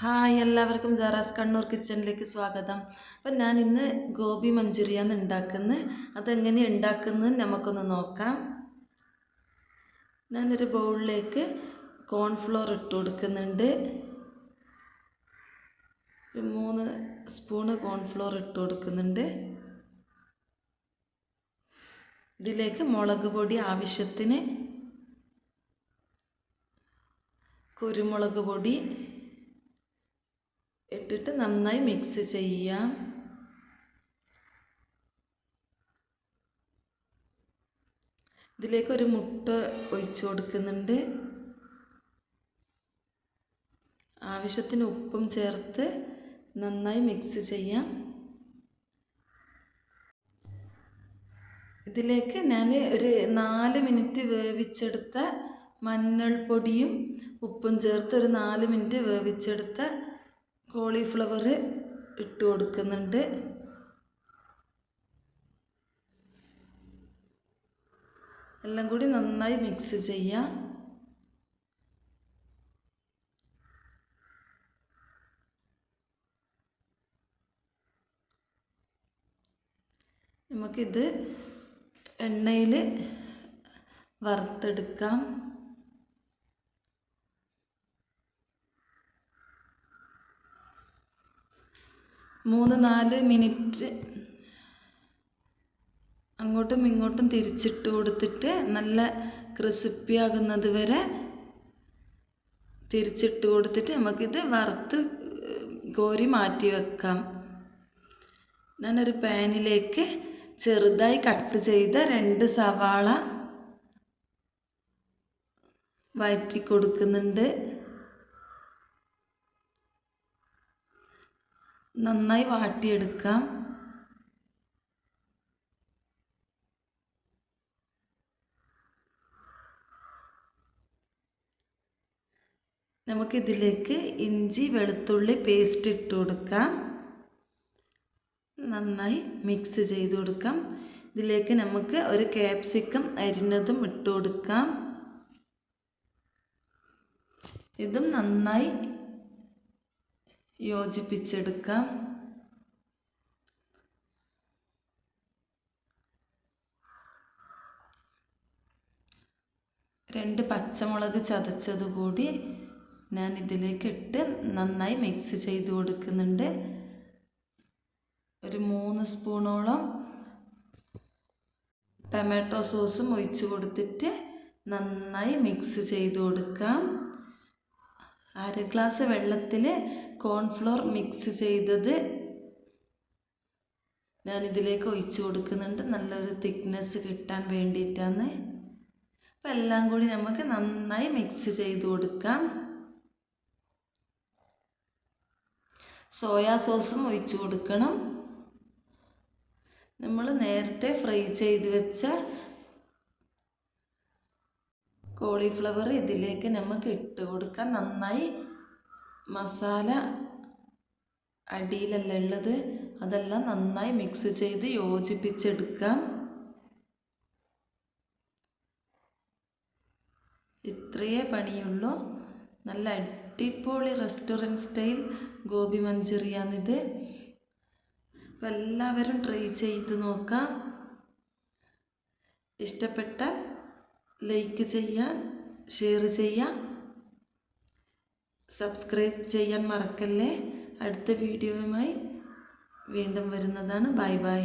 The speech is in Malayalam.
ഹായ്, എല്ലാവർക്കും ജാറാസ് കണ്ണൂർ കിച്ചണിലേക്ക് സ്വാഗതം. അപ്പം ഞാൻ ഇന്ന് ഗോബി മഞ്ചൂരിയാണ് ഉണ്ടാക്കുന്നത്. അതെങ്ങനെ ഉണ്ടാക്കുന്നത് നമുക്കൊന്ന് നോക്കാം. ഞാനൊരു ബൗളിലേക്ക് കോൺഫ്ലോർ ഇട്ട് കൊടുക്കുന്നുണ്ട്. ഒരു 3 സ്പൂണ് കോൺഫ്ലോർ ഇട്ട് കൊടുക്കുന്നുണ്ട്. ഇതിലേക്ക് മുളക് പൊടി ആവശ്യത്തിന്, കുരുമുളക് പൊടി ഇട്ടിട്ട് നന്നായി മിക്സ് ചെയ്യാം. ഇതിലേക്ക് ഒരു മുട്ട ഒഴിച്ചു കൊടുക്കുന്നുണ്ട്. ആവശ്യത്തിന് ഉപ്പും ചേർത്ത് നന്നായി മിക്സ് ചെയ്യാം. ഇതിലേക്ക് ഞാൻ ഒരു 4 മിനിറ്റ് വേവിച്ചെടുത്ത മഞ്ഞൾപ്പൊടിയും ഉപ്പും ചേർത്ത് ഒരു 4 മിനിറ്റ് വേവിച്ചെടുത്ത കോളിഫ്ലവർ ഇട്ട് കൊടുക്കുന്നുണ്ട്. എല്ലാം കൂടി നന്നായി മിക്സ് ചെയ്യാം. നമുക്കിത് എണ്ണയിൽ വറുത്തെടുക്കാം. മൂന്ന് 4 മിനിറ്റ് അങ്ങോട്ടും ഇങ്ങോട്ടും തിരിച്ചിട്ട് കൊടുത്തിട്ട് നല്ല ക്രിസ്പി ആകുന്നത് വരെ തിരിച്ചിട്ട് കൊടുത്തിട്ട് നമുക്കിത് വറുത്ത് കോരി മാറ്റി വെക്കാം. ഞാനൊരു പാനിലേക്ക് ചെറുതായി കട്ട് ചെയ്ത 2 സവാള വഴറ്റി കൊടുക്കുന്നുണ്ട്. നന്നായി വാട്ടിയെടുക്കാം. നമുക്കിതിലേക്ക് ഇഞ്ചി വെളുത്തുള്ളി പേസ്റ്റ് ഇട്ട് കൊടുക്കാം. നന്നായി മിക്സ് ചെയ്ത് കൊടുക്കാം. ഇതിലേക്ക് നമുക്ക് ഒരു ക്യാപ്സിക്കം അരിഞ്ഞതും ഇട്ട് കൊടുക്കാം. ഇതും നന്നായി യോജിപ്പിച്ചെടുക്കാം. രണ്ട് പച്ചമുളക് ചതച്ചത് കൂടി ഞാൻ ഇതിലേക്ക് ഇട്ട് നന്നായി മിക്സ് ചെയ്ത് കൊടുക്കുന്നുണ്ട്. ഒരു 3 സ്പൂണോളം ടൊമാറ്റോ സോസും ഒഴിച്ച് കൊടുത്തിട്ട് നന്നായി മിക്സ് ചെയ്ത് കൊടുക്കാം. 1/2 ഗ്ലാസ് വെള്ളത്തിൽ കോൺഫ്ലോർ മിക്സ് ചെയ്തത് ഞാനിതിലേക്ക് ഒഴിച്ച് കൊടുക്കുന്നുണ്ട്. നല്ലൊരു തിക്നെസ് കിട്ടാൻ വേണ്ടിയിട്ടാണ്. അപ്പം എല്ലാം കൂടി നമുക്ക് നന്നായി മിക്സ് ചെയ്ത് കൊടുക്കാം. സോയാ സോസും ഒഴിച്ച് കൊടുക്കണം. നമ്മൾ നേരത്തെ ഫ്രൈ ചെയ്ത് വെച്ച കോളിഫ്ലവർ ഇതിലേക്ക് നമുക്ക് ഇട്ട് കൊടുക്കാം. നന്നായി മസാല അടിയിലല്ല ഉള്ളത്, അതെല്ലാം നന്നായി മിക്സ് ചെയ്ത് യോജിപ്പിച്ചെടുക്കാം. ഇത്രയേ പണിയുള്ളൂ. നല്ല അടിപൊളി റെസ്റ്റോറൻറ്റ് സ്റ്റൈൽ ഗോബി മഞ്ചൂരിയാണിത്. അപ്പോൾ എല്ലാവരും ട്രൈ ചെയ്ത് നോക്കാം. ഇഷ്ടപ്പെട്ടാൽ ലൈക്ക് ചെയ്യാൻ, ഷെയർ ചെയ്യാൻ, സബ്സ്ക്രൈബ് ചെയ്യാൻ മറക്കല്ലേ. അടുത്ത വീഡിയോയുമായി വീണ്ടും വരുന്നതാണ്. Bye bye.